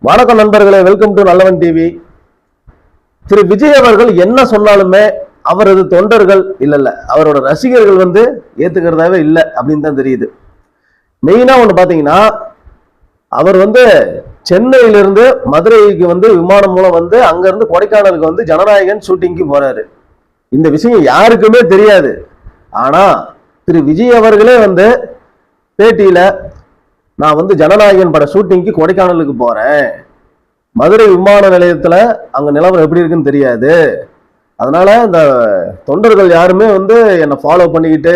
வணக்கம் நண்பர்களே, welcome to நல்லவன் டிவி. திரு விஜய் அவர்கள் என்ன சொன்னாலுமே அவரது தொண்டர்கள் இல்ல அவரோட ரசிகர்கள் ஏத்துக்கிறதாவே இல்லை அப்படின்னு தான் தெரியுது. மெயினா ஒண்ணு பாத்தீங்கன்னா, அவர் சென்னையிலிருந்து மதுரைக்கு விமானம் மூலம் அங்க இருந்து கொடைக்கானலுக்கு ஜனநாயகன் ஷூட்டிங்க்கு போறாரு. இந்த விஷயம் யாருக்குமே தெரியாது. ஆனா திரு விஜய் அவர்களே பேட்டியில, நான் ஜனநாயகன் பட ஷூட்டிங்க்கு கொடைக்கானலுக்கு போறேன், மதுரை விமான நிலையத்துல அங்க நிலவரம் எப்படி இருக்குன்னு தெரியாது, அதனால இந்த தொண்டர்கள் யாருமே என்னை ஃபாலோ பண்ணிக்கிட்டு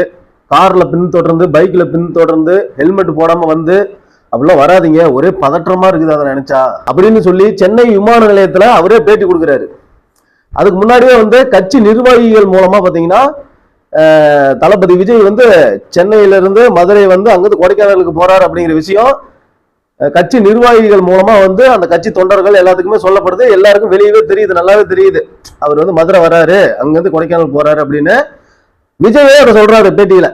கார்ல பின்தொடர்ந்து பைக்ல பின்தொடர்ந்து ஹெல்மெட் போடாம அப்படிலாம் வராதிங்க, ஒரே பதற்றமா இருக்குது அதை நினைச்சா அப்படின்னு சொல்லி சென்னை விமான நிலையத்துல அவரே பேட்டி கொடுக்குறாரு. அதுக்கு முன்னாடியே கட்சி நிர்வாகிகள் மூலமா பாத்தீங்கன்னா, தளபதி விஜய் சென்னையிலிருந்து மதுரை அங்கிருந்து கொடைக்கானலுக்கு போறாரு அப்படிங்கிற விஷயம் கட்சி நிர்வாகிகள் மூலமா அந்த கட்சி தொண்டர்கள் எல்லாத்துக்குமே சொல்லப்படுது. எல்லாருக்கும் வெளியவே தெரியுது, நல்லாவே தெரியுது அவர் மதுரை வராரு, அங்கிருந்து கொடைக்கானல் போறாரு அப்படின்னு. விஜயே அவர் சொல்றாரு பேட்டியில,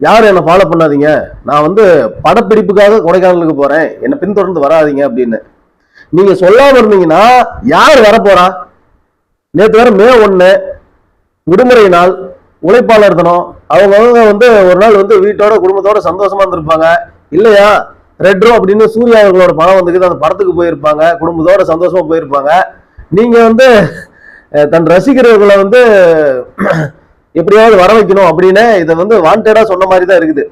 யாரும் என்ன ஃபாலோ பண்ணாதீங்க, நான் படப்பிடிப்புக்காக கொடைக்கானலுக்கு போறேன், என்ன பின்தொடர்ந்து வராதிங்க அப்படின்னு. நீங்க சொல்லாம இருந்தீங்கன்னா யார் வரப்போறா? நேற்று வேற மே 1 விடுமுறை நாள், உழைப்பாளர் தினம். அவங்க ஒரு நாள் வீட்டோட குடும்பத்தோட சந்தோஷமா இருந்திருப்பாங்க இல்லையா? ரெட்ரோ அப்படின்னு சூர்யா அவர்களோட படம் அந்த படத்துக்கு போயிருப்பாங்க, குடும்பத்தோட சந்தோஷமா போயிருப்பாங்க. நீங்க தன் ரசிகர்களை எப்படியாவது வர வைக்கணும் அப்படின்னு இதை வாண்டடா சொன்ன மாதிரி தான் இருக்குது.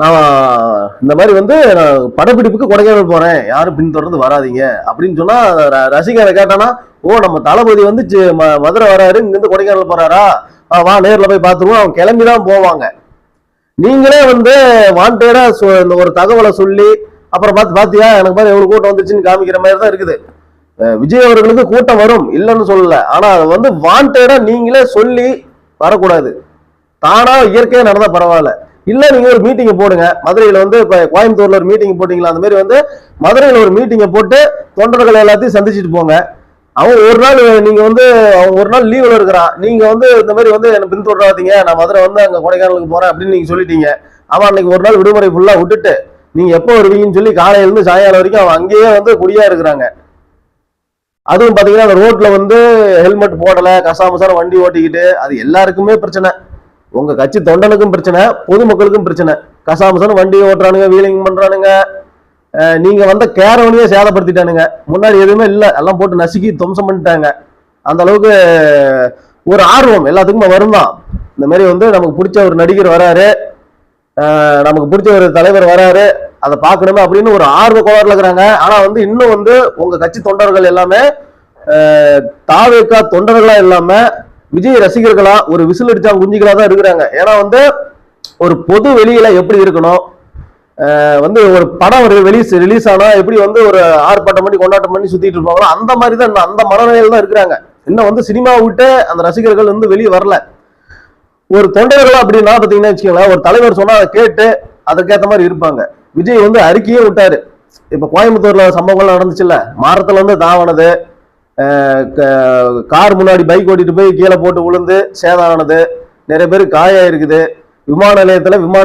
நான் இந்த மாதிரி நான் படப்பிடிப்புக்கு கொடைக்கானல் போறேன், யாரும் பின்தொடர்ந்து வராதிங்க அப்படின்னு சொன்னா ரசிகரை கேட்டானா, ஓ நம்ம தளபதி மதுரை வராரு, இங்கிருந்து கொடைக்கானல் போறாரா, வா நேர்ல போய் பார்த்துருவோம், அவங்க கிளம்பிதான் போவாங்க. நீங்களே வாண்டடா ஒரு தகவலை சொல்லி அப்புறம் பாத்தியா எனக்கு பாரு எவ்வளவு கூட்டம் வந்துச்சுன்னு காமிக்கிற மாதிரி தான் இருக்குது. விஜய் அவர்களுக்கு கூட்டம் வரும் இல்லைன்னு சொல்லல, ஆனா அதை வாண்டடா நீங்களே சொல்லி வரக்கூடாது. தானா இயற்கையா நடந்தா பரவாயில்ல. இல்ல நீங்க ஒரு மீட்டிங்கை போடுங்க, மதுரையில இப்ப கோயம்புத்தூர்ல ஒரு மீட்டிங் போட்டீங்களா, அந்த மாதிரி மதுரையில ஒரு மீட்டிங்கை போட்டு தொண்டர்கள் எல்லாத்தையும் சந்திச்சுட்டு போங்க. அவன் ஒரு நாள் நீங்க அவன் ஒரு நாள் லீவ்ல இருக்கிறான், நீங்க இந்த மாதிரி என்ன பின்தொடராதீங்க, நான் மதுரை அங்க கொடைக்கானலுக்கு போறேன் அப்படின்னு நீங்க சொல்லிட்டீங்க. அவன் அன்னைக்கு ஒரு நாள் விடுமுறை ஃபுல்லா விட்டுட்டு நீங்க எப்போ வருவீங்கன்னு சொல்லி காலையில இருந்து சாயங்காலம் வரைக்கும் அவன் அங்கேயே குடியா இருக்கிறாங்க. அதுவும் பாத்தீங்கன்னா அந்த ரோட்ல ஹெல்மெட் போடல, கசாமசாரம் வண்டி ஓட்டிக்கிட்டு, அது எல்லாருக்குமே பிரச்சனை. உங்க கட்சி தொண்டனுக்கும் பிரச்சனை, பொதுமக்களுக்கும் பிரச்சனை. கசாமசாரம் வண்டி ஓட்டுறானுங்க, வீலிங் பண்றானுங்க. நீங்க கேரவனையே சேதப்படுத்திட்டானுங்க. முன்னாடி எதுவுமே இல்லை, எல்லாம் போட்டு நசுக்கி துவம்சம் பண்ணிட்டாங்க. அந்த அளவுக்கு ஒரு ஆர்வம் எல்லாத்துக்குமே வரும் தான். இந்த மாதிரி நமக்கு பிடிச்ச ஒரு நடிகர் வராரு, நமக்கு பிடிச்ச ஒரு தலைவர் வராரு, அதை பார்க்கணுமே அப்படின்னு ஒரு ஆர்வ கோளாறுல இருக்கிறாங்க. ஆனா இன்னும் உங்க கட்சி தொண்டர்கள் எல்லாமே தாவேக்கா தொண்டர்களா இல்லாம விஜய் ரசிகர்களா, ஒரு விசில் அடிச்சா குஞ்சிகளா தான் இருக்கிறாங்க. ஏன்னா ஒரு பொது வெளியில எப்படி இருக்கணும், ஒரு படம் ரிலீஸ் ஆனா எப்படி ஒரு ஆர்ப்பாட்டம் பண்ணி கொண்டாட்டம் பண்ணி சுத்திட்டு இருப்பாங்களோ அந்த மாதிரி தான் அந்த மனநிலையில தான் இருக்கிறாங்க. இன்னும் சினிமா விட்டு அந்த ரசிகர்கள் வெளியே வரல. ஒரு தொண்டர்களா அப்படின்னா பாத்தீங்கன்னா வச்சுக்கோங்களேன், ஒரு தலைவர் சொன்னா அதை கேட்டு அதுக்கேற்ற மாதிரி இருப்பாங்க. விஜய் அறிக்கையே விட்டாரு. இப்ப கோயம்புத்தூர்ல சம்பவங்கள் நடந்துச்சுல்ல, மரத்துல தாவனது, கார் முன்னாடி பைக் ஓட்டிட்டு போய் கீழே போட்டு விழுந்து சேதானது, நிறைய பேர் காயம் இருக்குது. விமான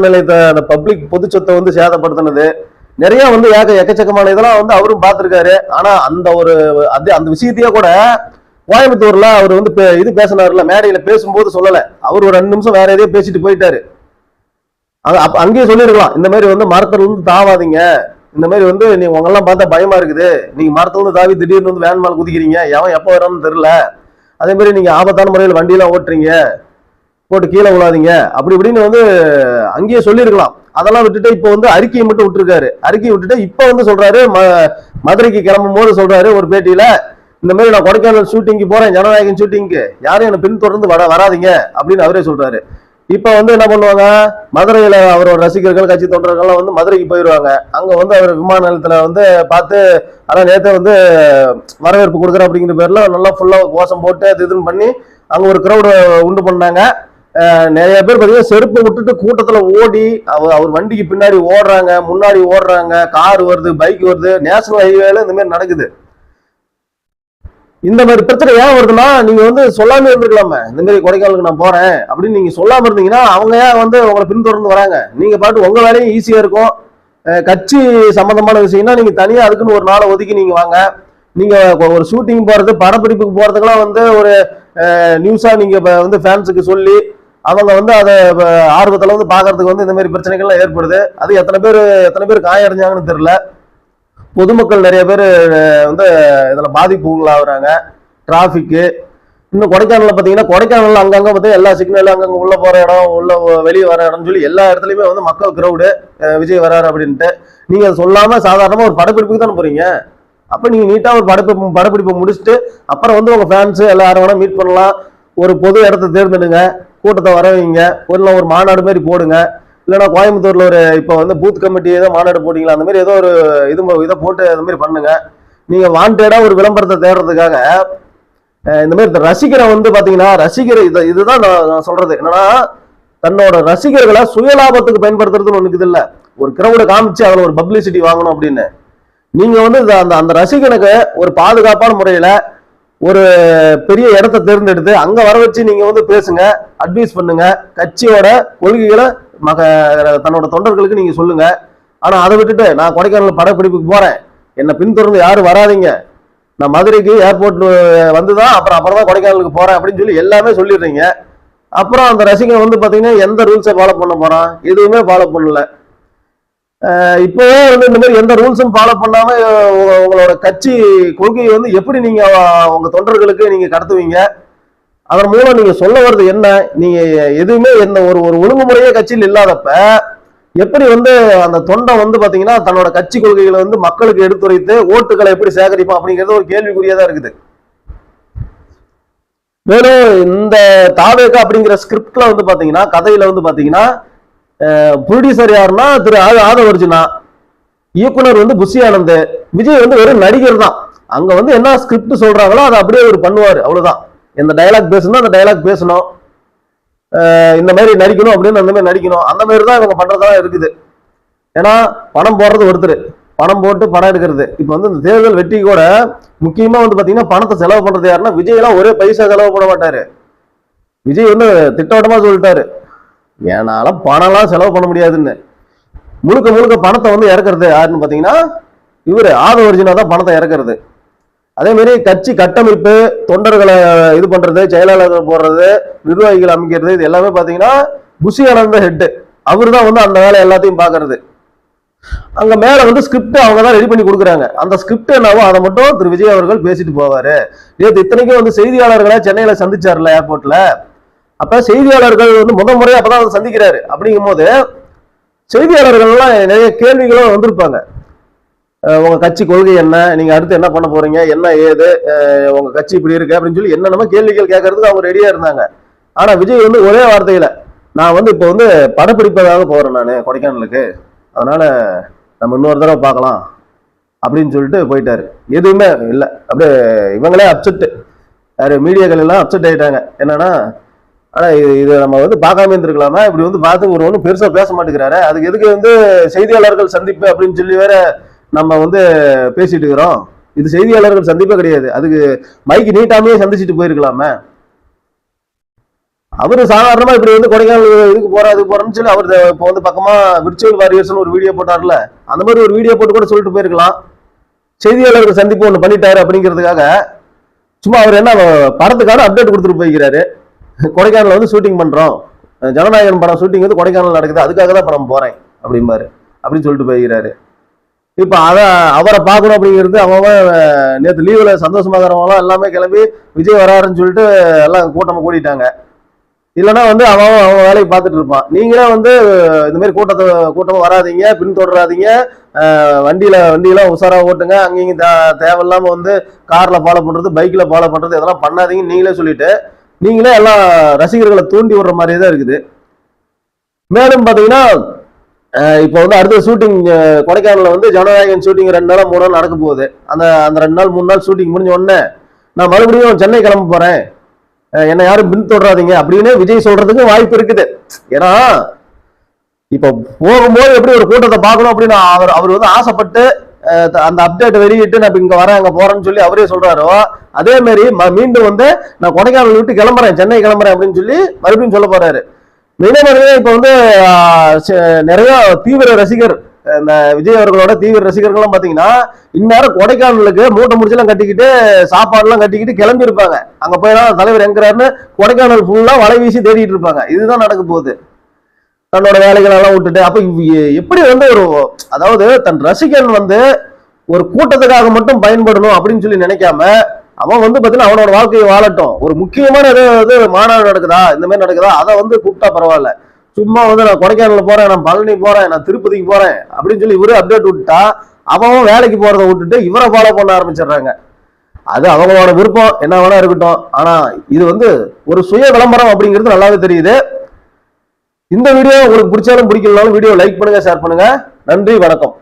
நிலையத்தை அந்த பப்ளிக் பொது சொத்தை சேதப்படுத்தினது, நிறைய எக்கச்சக்கமான இதெல்லாம் அவரும் பார்த்திருக்காரு. ஆனா அந்த விஷயத்தையே கூட கோயம்புத்தூர்ல அவர் இது பேசினார்ல, மேடையில பேசும்போது சொல்லல. அவர் ஒரு 2 நிமிஷம் வேற எதையோ பேசிட்டு போயிட்டாரு. அங்கேயே சொல்லிருக்கலாம், இந்த மாதிரி மரத்துல தாவாதீங்க, இந்த மாதிரி நீங்க உங்கெல்லாம் பார்த்தா பயமா இருக்குது, நீங்க மரத்துல தாவி திடீர்னு வேன் மேல குதிக்கிறீங்க, எவன் எப்போ வரான்னு தெரியல, அதே மாதிரி நீங்க ஆபத்தான முறையில் வண்டியெல்லாம் ஓட்டுறீங்க, போட்டு கீழே விழாதீங்க அப்படி இப்படின்னு அங்கேயே சொல்லியிருக்கலாம். அதெல்லாம் விட்டுட்டு இப்போ அறிக்கையை மட்டும் விட்டுருக்காரு. அறிக்கையை விட்டுட்டு இப்ப சொல்றாரு, மதுரைக்கு கிளம்பும் போது சொல்றாரு ஒரு பேட்டியில, இந்த மாதிரி நான் கொடைக்கானல் ஷூட்டிங்க்கு போறேன், ஜனநாயகன் ஷூட்டிங்க்கு, யாரும் என்ன பின்தொடர்ந்து வராதிங்க அப்படின்னு அவரே சொல்றாரு. இப்ப என்ன பண்ணுவாங்க, மதுரையில அவரோட ரசிகர்கள் கட்சி தொண்டர்கள் மதுரைக்கு போயிடுவாங்க. அங்க அவர் விமான நிலையத்துல பார்த்து, ஆனா நேற்று வரவேற்பு கொடுக்குற அப்படிங்கிற பேர்ல நல்லா ஃபுல்லா கோஷம் போட்டு அது இதுன்னு பண்ணி அங்க ஒரு கிரௌடு உண்டு பண்ணாங்க. நிறைய பேர் பார்த்தீங்கன்னா செருப்பை விட்டுட்டு கூட்டத்துல ஓடி அவர் வண்டிக்கு பின்னாடி ஓடுறாங்க, முன்னாடி ஓடுறாங்க, கார் வருது, பைக் வருது, நேஷனல் ஹைவேல இந்த மாதிரி நடக்குது. இந்த மாதிரி பிரச்சனை ஏன் வருதுன்னா, நீங்க சொல்லாம இருந்துக்கலாமே, இந்த மாதிரி கொடைக்கானலுக்கு நான் போறேன் அப்படின்னு நீங்க சொல்லாம இருந்தீங்கன்னா அவங்க ஏன் உங்களை பின்தொடர்ந்து வராங்க. நீங்க பாட்டு உங்க வேலையும் ஈஸியா இருக்கும், கட்சி சம்பந்தமான விஷயம்னா நீங்க தனியா அதுக்குன்னு ஒரு நாளை ஒதுக்கி நீங்க வாங்க. நீங்க ஒரு ஷூட்டிங் போறது, படப்பிடிப்புக்கு போறதுக்கெல்லாம் வந்து ஒரு நியூஸா நீங்க வந்து ஃபேன்ஸுக்கு சொல்லி அவங்க வந்து அதை ஆர்வத்துல வந்து பாக்குறதுக்கு வந்து இந்த மாதிரி பிரச்சனைகள்லாம் ஏற்படுது. அது எத்தனை பேர் காயம் அடைஞ்சாங்கன்னு தெரியல. பொதுமக்கள் நிறைய பேர் வந்து இதுல பாதிப்புள்ளாகிறாங்க. டிராபிக்கு இன்னும் கொடைக்கானல்ல பாத்தீங்கன்னா, கொடைக்கானல்ல அங்கங்க பார்த்தீங்கன்னா எல்லா சிக்னலும் அங்கங்க உள்ள போற இடம், உள்ள வெளியே வர இடம்னு சொல்லி எல்லா இடத்துலயுமே வந்து மக்கள் கிரௌடு விஜய் வராரு அப்படின்ட்டு. நீங்க சொல்லாம சாதாரணமா ஒரு படப்பிடிப்புக்கு தானே போறீங்க. அப்ப நீங்க நீட்டா ஒரு படப்பிடிப்பை முடிச்சுட்டு அப்புறம் வந்து உங்க ஃபேன்ஸ் எல்லாரும் வேணா மீட் பண்ணலாம். ஒரு பொது இடத்த தேர்ந்தெடுங்க, கூட்டத்தை வர வைங்க, ஒரு மாநாடு மாதிரி போடுங்க. இல்லைன்னா கோயம்புத்தூர்ல ஒரு இப்போ வந்து பூத் கமிட்டி ஏதோ மாநாடு போட்டீங்களா, அந்த மாதிரி ஏதோ ஒரு இதை போட்டு அந்த மாதிரி பண்ணுங்க. நீங்க வாண்டடா ஒரு விளம்பரத்தை தேடுறதுக்காக இந்த மாதிரி ரசிகரை வந்து பாத்தீங்கன்னா, ரசிகர் இதுதான் நான் சொல்றது என்னன்னா, தன்னோட ரசிகர்களை சுயலாபத்துக்கு பயன்படுத்துறதுன்னு ஒண்ணுக்குது இல்ல. ஒரு கிரௌட காமிச்சு அதுல ஒரு பப்ளிசிட்டி வாங்கணும் அப்படின்னு நீங்க வந்து அந்த ரசிகனுக்கு ஒரு பாதுகாப்பான முறையில ஒரு பெரிய இடத்தை தேர்ந்தெடுத்து அங்க வர வச்சு நீங்க வந்து பேசுங்க, அட்வைஸ் பண்ணுங்க, கட்சியோட கொள்கைகளை தன்னோட தொண்டர்களுக்கு நீங்க சொல்லுங்க. ஆனா அதை விட்டுட்டு நான் கொடைக்கானல் படப்பிடிப்புக்கு போறேன், என்னை பின்தொடர்ந்து யாரும் வராதிங்க, நான் மதுரைக்கு ஏர்போர்ட் வந்துதான் அப்புறம் தான் கொடைக்கானலுக்கு போறேன் அப்படின்னு சொல்லி எல்லாமே சொல்லிடுறீங்க. அப்புறம் அந்த ரசிகன் வந்து பாத்தீங்கன்னா எந்த ரூல்ஸை ஃபாலோ பண்ண போறான்? எதுவுமே ஃபாலோ பண்ணல. இப்பவே வந்து இந்த மாதிரி எந்த ரூல்ஸும் ஃபாலோ பண்ணாம உங்களோட கட்சி கொள்கையை வந்து எப்படி நீங்க உங்க தொண்டர்களுக்கு நீங்க கடத்துவீங்க? அதன் மூலம் நீங்க சொல்ல வர்றது என்ன? நீங்க எதுவுமே எந்த ஒரு ஒழுங்குமுறையே கட்சியில் இல்லாதப்ப எப்படி வந்து அந்த தொண்டை வந்து பாத்தீங்கன்னா தன்னோட கட்சி கொள்கைகளை வந்து மக்களுக்கு எடுத்துரைத்து ஓட்டுகளை எப்படி சேகரிப்பான் அப்படிங்கிறது ஒரு கேள்விக்குரியதா இருக்குது. மேலும் இந்த தாவேகா அப்படிங்கிற ஸ்கிரிப்ட்ல வந்து பாத்தீங்கன்னா, கதையில வந்து பாத்தீங்கன்னா ப்ரொடியூசர் யாருன்னா திரு ஆதவர்ஜுனா, இயக்குனர் வந்து புஷி ஆனந்த், விஜய் வந்து வெறும் நடிகர் தான். அங்க வந்து என்ன ஸ்கிரிப்ட் சொல்றாங்களோ அதை அப்படியே ஒரு பண்ணுவாரு, அவ்வளவுதான். இந்த டைலாக் பேசணும், அந்த டைலாக் பேசணும், இந்த மாதிரி நடிக்கணும் அப்படின்னு அந்த மாதிரி நடிக்கணும், அந்த மாதிரி தான் இவங்க பண்றதா இருக்குது. ஏன்னா பணம் போடுறது ஒருத்தர், பணம் போட்டு படம் எடுக்கிறது. இப்ப வந்து இந்த தேர்தல் வெற்றி கூட முக்கியமா வந்து பாத்தீங்கன்னா பணத்தை செலவு பண்றது யாருன்னா விஜய் எல்லாம் ஒரே பைசா செலவு பண்ண மாட்டாரு. விஜய் வந்து திட்டவட்டமா சொல்லிட்டாரு, ஏனால பணம்லாம் செலவு பண்ண முடியாதுன்னு. முழுக்க முழுக்க பணத்தை வந்து இறக்குறது யாருன்னு பாத்தீங்கன்னா இவரு ஆதவர்ஜுனா தான் பணத்தை இறக்குறது. அதே மாதிரி கட்சி கட்டமைப்பு, தொண்டர்களை இது பண்றது, செயலாளர்கள் போடுறது, நிர்வாகிகள் அமைக்கிறது, இது எல்லாமே பாத்தீங்கன்னா புஷி ஆனந்த ஹெட், அவரு தான் வந்து அந்த வேலை எல்லாத்தையும் பாக்குறது. அங்க மேல வந்து ஸ்கிரிப்ட் அவங்க தான் ரெடி பண்ணி கொடுக்குறாங்க. அந்த ஸ்கிரிப்ட் என்னவோ அதை மட்டும் திரு விஜய் அவர்கள் பேசிட்டு போவாரு. நேற்று இத்தனைக்கும் வந்து செய்தியாளர்களை சென்னையில சந்திச்சார்ல ஏர்போர்ட்ல, அப்ப செய்தியாளர்கள் வந்து முறையா அப்பதான் சந்திக்கிறாரு. அப்படிங்கும் போது செய்தியாளர்கள் எல்லாம் நிறைய கேள்விகளும் வந்திருப்பாங்க. உங்க கட்சி கொள்கை என்ன, நீங்க அடுத்து என்ன பண்ண போறீங்க, என்ன ஏது, உங்க கட்சி இப்படி இருக்கு அப்படின்னு சொல்லி என்னென்னமோ கேள்விகள் கேட்கறதுக்கு அவங்க ரெடியா இருந்தாங்க. ஆனா விஜய் வந்து ஒரே வார்த்தையில, நான் வந்து இப்ப வந்து படப்பிடிப்பதாக போறேன் நானு கொடைக்கானலுக்கு, அதனால நம்ம இன்னொரு தடவை பார்க்கலாம் அப்படின்னு சொல்லிட்டு போயிட்டாரு. எதுவுமே இல்லை. அப்படியே இவங்களே அப்செட், யாரு மீடியாக்கள் எல்லாம் அப்செட் ஆயிட்டாங்க. என்னன்னா, ஆனா இது நம்ம வந்து பார்க்காம இருந்திருக்கலாமா, இப்படி வந்து பார்த்து ஒரு ஒன்றும் பெருசா பேச மாட்டேங்கிறாரு, அதுக்கு எதுக்கு வந்து செய்தியாளர்கள் சந்திப்பு அப்படின்னு சொல்லி வேற நம்ம வந்து பேசிட்டு இருக்கிறோம். இது செய்தியாளர்கள் சந்திப்பே கிடையாது, அதுக்கு மைக்கு நீட்டாமே சந்திச்சுட்டு போயிருக்கலாமே. அவரு சாதாரணமா இப்படி வந்து கொடைக்கானல் இதுக்கு போறா அதுக்கு போறேன்னு சொல்லி அவர் இப்போ வந்து பக்கமா விர்ச்சுவல் வாரியர்ஸ்னு ஒரு வீடியோ போட்டார்ல, அந்த மாதிரி ஒரு வீடியோ போட்டு கூட சொல்லிட்டு போயிருக்கலாம். செய்தியாளர்கள் சந்திப்பு ஒன்று பண்ணிட்டாரு அப்படிங்கிறதுக்காக சும்மா அவர் என்ன படத்துக்கான அப்டேட் கொடுத்துட்டு போய்க்கிறாரு. கொடைக்கானல் வந்து ஷூட்டிங் பண்றோம், ஜனநாயகன் படம் ஷூட்டிங் வந்து கொடைக்கானல் நடக்குது, அதுக்காக தான் படம் போறேன் அப்படிம்பாரு அப்படின்னு சொல்லிட்டு போய்கிறாரு. இப்ப அவரை பார்க்கணும் அப்படிங்கிறது அவன் நேற்று லீவ்ல சந்தோஷமாகறவங்களாம் எல்லாமே கிளம்பி விஜய் வராருன்னு சொல்லிட்டு எல்லாம் கூட்டமா கூட்டிட்டாங்க. இல்லைன்னா வந்து அவன் வேலையை பார்த்துட்டு இருப்பான். நீங்களே வந்து இந்த மாதிரி கூட்டமா வராதிங்க, பின்தொடராதீங்க, வண்டியெல்லாம் உஷாரா ஓட்டுங்க, அங்கேயும் தேவையில்லாம வந்து கார்ல ஃபாலோ பண்றது, பைக்ல ஃபாலோ பண்றது இதெல்லாம் பண்ணாதீங்கன்னு நீங்களே சொல்லிட்டு நீங்களே எல்லாம் ரசிகர்களை தூண்டி விடுற மாதிரியே தான் இருக்குது. மேலும் பாத்தீங்கன்னா இப்போ வந்து அடுத்த ஷூட்டிங் கொடைக்கானல்ல வந்து ஜனநாயகன் ஷூட்டிங் 2 நாள் 3 நாள் நடக்க போகுது. அந்த 2 நாள் 3 நாள் ஷூட்டிங் முடிஞ்ச உடனே நான் மறுபடியும் சென்னை கிளம்ப போறேன், என்னை யாரும் பின்தொடராதீங்க அப்படின்னு விஜய் சொல்றதுக்கு வாய்ப்பு இருக்குது. ஏன்னா இப்ப போகும்போது எப்படி ஒரு கூட்டத்தை பார்க்கணும் அப்படின்னு அவர் வந்து ஆசைப்பட்டு அந்த அப்டேட் வெளியிட்டு நான் இங்க வரேன் அங்க போறேன்னு சொல்லி அவரே சொல்றாரோ, அதே மாதிரி மீண்டும் வந்து நான் கொடைக்கானல் விட்டு கிளம்புறேன், சென்னை கிளம்புறேன் அப்படின்னு சொல்லி மறுபடியும் சொல்ல போறாரு. இப்ப வந்து நிறைய தீவிர ரசிகர் இந்த விஜய் அவர்களோட தீவிர ரசிகர்கள்லாம் பாத்தீங்கன்னா இந்நேரம் கொடைக்கானலுக்கு மூட்டை முடிச்செல்லாம் கட்டிக்கிட்டு சாப்பாடுலாம் கட்டிக்கிட்டு கிளம்பி இருப்பாங்க. அங்க போய் தலைவர் எங்கிறாருன்னு கொடைக்கானல் ஃபுல்லா வலை வீசி தேடிட்டு இருப்பாங்க. இதுதான் நடக்க போகுது. தன்னோட வேலைகள் எல்லாம் விட்டுட்டு அப்ப எப்படி வந்து அதாவது தன் ரசிகன் வந்து ஒரு கூட்டத்துக்காக மட்டும் பயன்படணும் அப்படின்னு சொல்லி நினைக்காம அவன் வந்து பாத்தீங்கன்னா அவனோட வாழ்க்கையை வாழட்டும். ஒரு முக்கியமான ஏதாவது மாநாடு நடக்குதா, இந்த மாதிரி நடக்குதா, அதை வந்து கூப்பிட்டா பரவாயில்ல. சும்மா வந்து நான் கொடைக்கானல் போறேன், நான் பழனி போறேன், நான் திருப்பதிக்கு போறேன் அப்படின்னு சொல்லி இவரு அப்டேட் விட்டுட்டா அவன் வேலைக்கு போறதை விட்டுட்டு இவரை ஃபாலோ பண்ண ஆரம்பிச்சிடுறாங்க. அது அவங்களோட விருப்பம், என்ன வேணா இருக்கட்டும். ஆனா இது வந்து ஒரு சுய விளம்பரம் அப்படிங்கிறது நல்லாவே தெரியுது. இந்த வீடியோ உங்களுக்கு பிடிச்சாலும் பிடிக்கலனாலும் வீடியோ லைக் பண்ணுங்க, ஷேர் பண்ணுங்க. நன்றி, வணக்கம்.